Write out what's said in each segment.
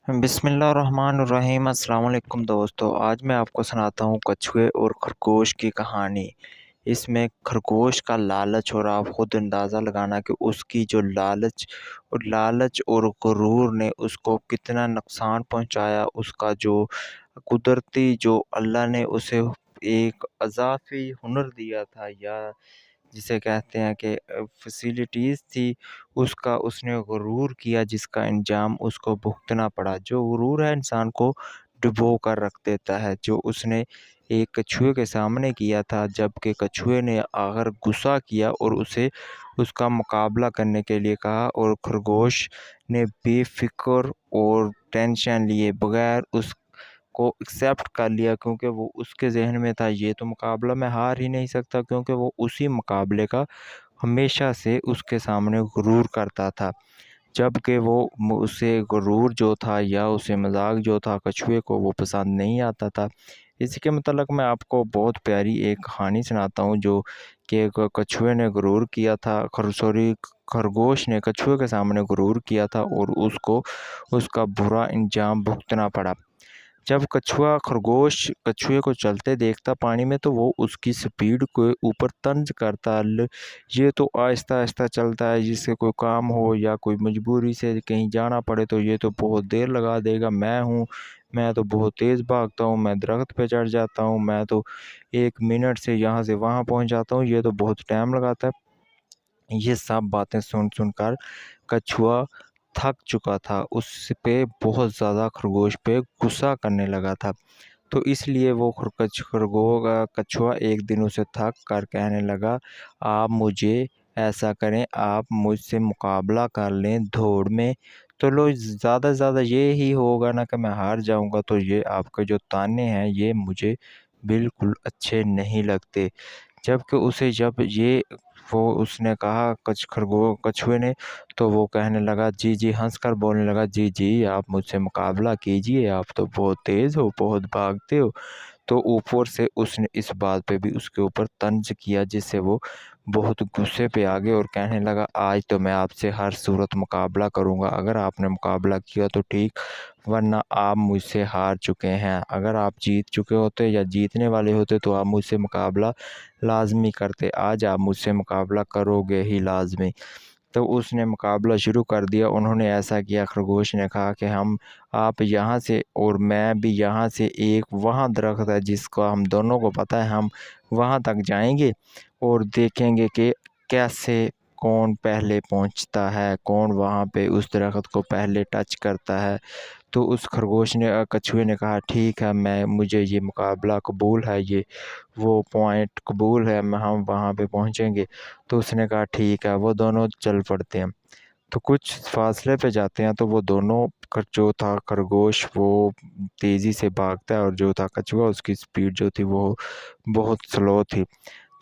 बिस्मिल्लाहिर्रहमानिर्रहीम। अस्सलाम वालेकुम दोस्तों, आज मैं आपको सुनाता हूँ कछुए और खरगोश की कहानी। इसमें खरगोश का लालच, और आप खुद अंदाज़ा लगाना कि उसकी जो लालच और गुरूर ने उसको कितना नुकसान पहुँचाया। उसका जो कुदरती जो अल्लाह ने उसे एक अज़ाफ़ी हुनर दिया था, या जिसे कहते हैं कि फैसिलिटीज़ थी, उसका उसने गुरूर किया, जिसका अंजाम उसको भुगतना पड़ा। जो गुरूर है इंसान को डुबो कर रख देता है, जो उसने एक कछुए के सामने किया था, जबकि कछुए ने आकर गुस्सा किया और उसे उसका मुकाबला करने के लिए कहा, और खरगोश ने बेफ़िक्र और टेंशन लिए बगैर को एक्सेप्ट कर लिया, क्योंकि वो उसके ज़हन में था ये तो मुकाबला मैं हार ही नहीं सकता, क्योंकि वो उसी मुकाबले का हमेशा से उसके सामने गुरूर करता था। जबकि वो उसे गुरूर जो था, या उसे मजाक जो था कछुए को, वो पसंद नहीं आता था। इसी के मतलब मैं आपको बहुत प्यारी एक कहानी सुनाता हूँ, जो कि कछुए ने गुरूर किया था, खरगोश ने कछुए के सामने गुरूर किया था, और उसको उसका बुरा अंजाम भुगतना पड़ा। जब कछुआ खरगोश कछुए को चलते देखता पानी में, तो वो उसकी स्पीड के ऊपर तंज करता। ये तो आहिस्ता आहिस्ता चलता है, जिससे कोई काम हो या कोई मजबूरी से कहीं जाना पड़े तो ये तो बहुत देर लगा देगा। मैं तो बहुत तेज़ भागता हूँ, मैं दरख्त पे चढ़ जाता हूँ, मैं तो 1 मिनट से यहाँ से वहाँ पहुँच जाता हूँ, ये तो बहुत टाइम लगाता है। ये सब बातें सुन सुनकर कछुआ थक चुका था, उस पे बहुत ज़्यादा खरगोश पे गुस्सा करने लगा था। तो इसलिए वो कछुआ एक दिन उसे थक कर कहने लगा, आप मुझे ऐसा करें, आप मुझसे मुकाबला कर लें दौड़ में, तो लो ज़्यादा से ज़्यादा ये ही होगा ना कि मैं हार जाऊंगा। तो ये आपके जो ताने हैं ये मुझे बिल्कुल अच्छे नहीं लगते। जबकि उसे जब ये वो उसने कहा कछुए ने, तो वो कहने लगा, जी जी, हंसकर बोलने लगा, जी जी, आप मुझसे मुकाबला कीजिए, आप तो बहुत तेज़ हो, बहुत भागते हो। तो ऊपर से उसने इस बात पे भी उसके ऊपर तंज किया, जिससे वो बहुत गुस्से पे आ गए और कहने लगा, आज तो मैं आपसे हर सूरत मुकाबला करूंगा। अगर आपने मुकाबला किया तो ठीक, वरना आप मुझसे हार चुके हैं। अगर आप जीत चुके होते या जीतने वाले होते तो आप मुझसे मुकाबला लाजमी करते। आज आप मुझसे मुकाबला करोगे ही लाजमी। तो उसने मुकाबला शुरू कर दिया। उन्होंने ऐसा किया, खरगोश ने कहा कि हम आप यहाँ से और मैं भी यहाँ से, एक वहाँ दरख्त है जिसका हम दोनों को पता है, हम वहाँ तक जाएंगे और देखेंगे कि कैसे कौन पहले पहुँचता है, कौन वहाँ पे उस दरख्त को पहले टच करता है। तो उस कछुए ने कहा, ठीक है, मैं मुझे ये मुकाबला कबूल है, ये वो पॉइंट कबूल है, मैं हम वहाँ पे पहुँचेंगे। तो उसने कहा ठीक है, वो दोनों चल पड़ते हैं। तो कुछ फासले पे जाते हैं, तो वो दोनों जो था खरगोश वो तेज़ी से भागता है, और जो था कछुआ उसकी स्पीड जो थी वो बहुत स्लो थी।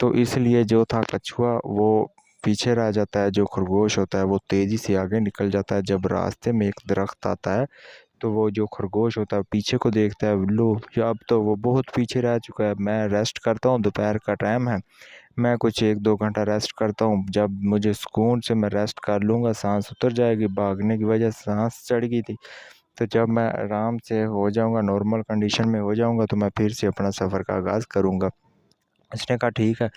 तो इसलिए जो था कछुआ वो पीछे रह जाता है, जो खरगोश होता है वो तेज़ी से आगे निकल जाता है। जब रास्ते में एक दरख्त आता है, तो वो जो खरगोश होता है पीछे को देखता है, लो ये अब तो वो बहुत पीछे रह चुका है, मैं रेस्ट करता हूँ, दोपहर का टाइम है, मैं कुछ 1-2 घंटा रेस्ट करता हूँ। जब मुझे सुकून से मैं रेस्ट कर लूँगा, सांस उतर जाएगी, भागने की वजह से सांस चढ़ गई थी। तो जब मैं आराम से हो जाऊँगा, नॉर्मल कंडीशन में हो जाऊँगा, तो मैं फिर से अपना सफ़र का आगाज़ करूँगा। उसने कहा ठीक है,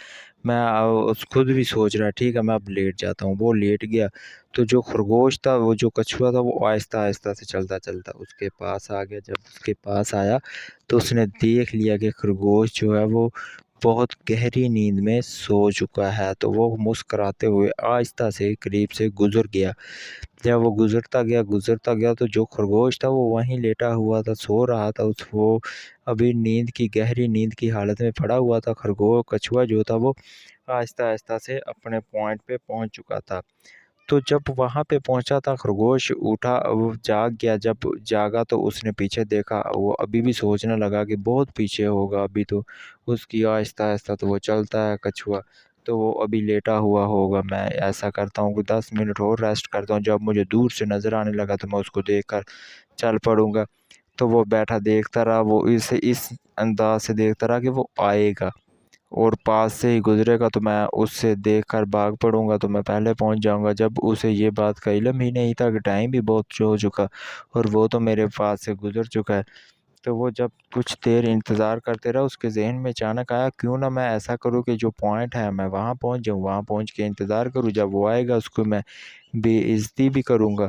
मैं उस खुद भी सोच रहा है, ठीक है मैं अब लेट जाता हूँ। वो लेट गया। तो जो खरगोश था, वो जो कछुआ था, वो आहिस्ता आहिस्ता से चलता चलता उसके पास आ गया। जब उसके पास आया, तो उसने देख लिया कि खरगोश जो है वो बहुत गहरी नींद में सो चुका है। तो वो मुस्कुराते हुए आहिस्ता से करीब से गुजर गया। जब वो गुजरता गया, तो जो खरगोश था वो वहीं लेटा हुआ था, सो रहा था। उस वो अभी गहरी नींद की हालत में पड़ा हुआ था। कछुआ जो था वो आहिस्ता आहिस्ता से अपने पॉइंट पे पहुंच चुका था। तो जब वहां पे पहुंचा था, खरगोश उठा, वो जाग गया। जब जागा तो उसने पीछे देखा, वो अभी भी सोचने लगा कि बहुत पीछे होगा अभी तो उसकी। आहिस्ता आहिस्ता तो वो चलता है कछुआ, तो वो अभी लेटा हुआ होगा। मैं ऐसा करता हूँ कि 10 मिनट और रेस्ट करता हूँ, जब मुझे दूर से नज़र आने लगा तो मैं उसको देख कर चल पड़ूंगा। तो वो बैठा देखता रहा, वो इस अंदाज से देखता रहा कि वो आएगा। اور پاس سے ہی گزرے گا تو میں اس سے دیکھ کر بھاگ پڑوں گا تو میں پہلے پہنچ جاؤں گا۔ جب اسے یہ بات کا علم ہی نہیں تھا کہ ٹائم بھی بہت ہو چکا اور وہ تو میرے پاس سے گزر چکا ہے، تو وہ جب کچھ دیر انتظار کرتے رہا، اس کے ذہن میں اچانک آیا کیوں نہ میں ایسا کروں کہ جو پوائنٹ ہے میں وہاں پہنچ جاؤں، وہاں پہنچ کے انتظار کروں، جب وہ آئے گا اس کو میں بے عزتی بھی کروں گا،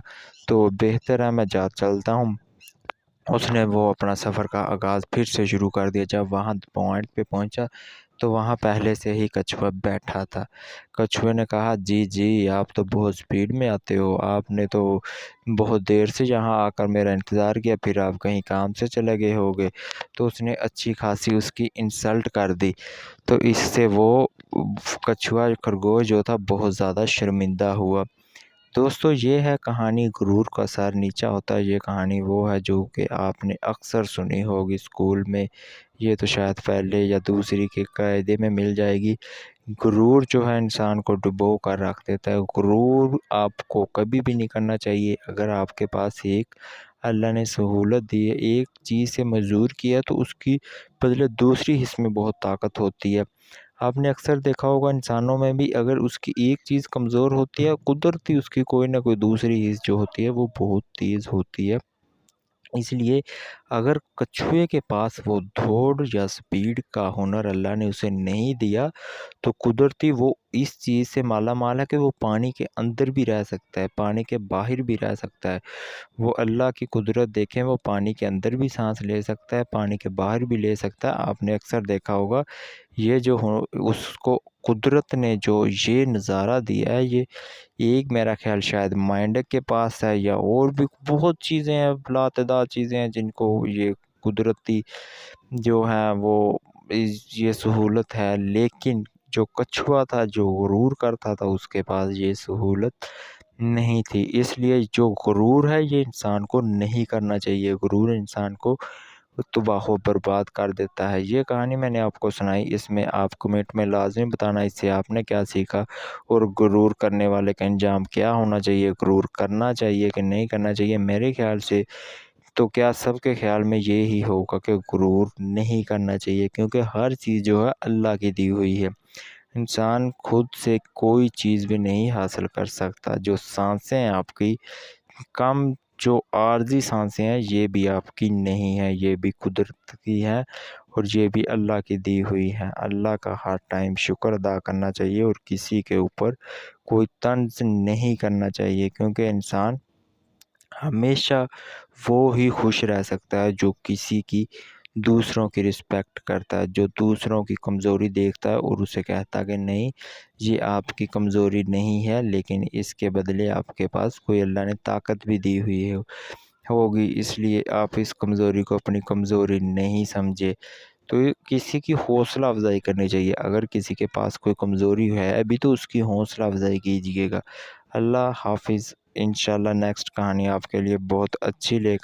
تو بہتر ہے میں چلتا ہوں۔ اس نے وہ اپنا سفر کا آغاز پھر سے شروع کر دیا۔ جب وہاں پوائنٹ پہ پہنچا تو وہاں پہلے سے ہی کچھوا بیٹھا تھا۔ کچھوے نے کہا، جی آپ تو بہت سپیڈ میں آتے ہو، آپ نے تو بہت دیر سے یہاں آ کر میرا انتظار کیا، پھر آپ کہیں کام سے چلے گئے ہوگے۔ تو اس نے اچھی خاصی اس کی انسلٹ کر دی، تو اس سے وہ کچھوا خرگوش جو تھا بہت زیادہ شرمندہ ہوا۔ دوستو، یہ ہے کہانی غرور کا سر نیچا ہوتا ہے۔ یہ کہانی وہ ہے جو کہ آپ نے اکثر سنی ہوگی اسکول میں، یہ تو شاید پہلے یا دوسری کے قاعدے میں مل جائے گی۔ غرور جو ہے انسان کو ڈبو کر رکھ دیتا ہے۔ غرور آپ کو کبھی بھی نہیں کرنا چاہیے۔ اگر آپ کے پاس ایک اللہ نے سہولت دی ہے، ایک چیز سے مزدور کیا، تو اس کی بدلے دوسری حص میں بہت طاقت ہوتی ہے۔ آپ نے اکثر دیکھا ہوگا انسانوں میں بھی اگر اس کی ایک چیز کمزور ہوتی ہے، قدرتی اس کی کوئی نہ کوئی دوسری چیز جو ہوتی ہے وہ بہت تیز ہوتی ہے۔ اس لیے اگر کچھوے کے پاس وہ دوڑ یا سپیڈ کا ہنر اللہ نے اسے نہیں دیا، تو قدرتی وہ اس چیز سے مالا مال ہے کہ وہ پانی کے اندر بھی رہ سکتا ہے، پانی کے باہر بھی رہ سکتا ہے۔ وہ اللہ کی قدرت دیکھیں، وہ پانی کے اندر بھی سانس لے سکتا ہے، پانی کے باہر بھی لے سکتا ہے۔ آپ نے اکثر دیکھا ہوگا یہ جو اس کو قدرت نے جو یہ نظارہ دیا ہے، یہ ایک میرا خیال شاید مائنڈ کے پاس ہے، یا اور بھی بہت چیزیں ہیں، لاتعداد چیزیں ہیں جن کو یہ قدرتی جو ہے وہ یہ سہولت ہے، لیکن جو کچھوا تھا، جو غرور کرتا تھا، اس کے پاس یہ سہولت نہیں تھی۔ اس لیے جو غرور ہے یہ انسان کو نہیں کرنا چاہیے۔ غرور انسان کو تباہ و برباد کر دیتا ہے۔ یہ کہانی میں نے آپ کو سنائی، اس میں آپ کمنٹ میں لازمی بتانا اس سے آپ نے کیا سیکھا، اور غرور کرنے والے کا انجام کیا ہونا چاہیے، غرور کرنا چاہیے کہ نہیں کرنا چاہیے۔ میرے خیال سے تو کیا سب کے خیال میں یہی ہوگا کہ غرور نہیں کرنا چاہیے، کیونکہ ہر چیز جو ہے اللہ کی دی ہوئی ہے۔ انسان خود سے کوئی چیز بھی نہیں حاصل کر سکتا۔ جو سانسیں ہیں آپ کی کم، جو عارضی سانسیں ہیں، یہ بھی آپ کی نہیں ہیں، یہ بھی قدرت کی ہیں، اور یہ بھی اللہ کی دی ہوئی ہیں۔ اللہ کا ہر ٹائم شکر ادا کرنا چاہیے، اور کسی کے اوپر کوئی طنز نہیں کرنا چاہیے، کیونکہ انسان ہمیشہ وہ ہی خوش رہ سکتا ہے جو کسی کی دوسروں کی رسپیکٹ کرتا ہے، جو دوسروں کی کمزوری دیکھتا ہے اور اسے کہتا ہے کہ نہیں، یہ آپ کی کمزوری نہیں ہے، لیکن اس کے بدلے آپ کے پاس کوئی اللہ نے طاقت بھی دی ہوئی ہوگی، اس لیے آپ اس کمزوری کو اپنی کمزوری نہیں سمجھے۔ تو کسی کی حوصلہ افزائی کرنی چاہیے۔ اگر کسی کے پاس کوئی کمزوری ہے ابھی تو اس کی حوصلہ افزائی کیجیے گا۔ اللہ حافظ۔ انشاءاللہ نیکسٹ کہانی آپ کے لیے بہت اچھی لے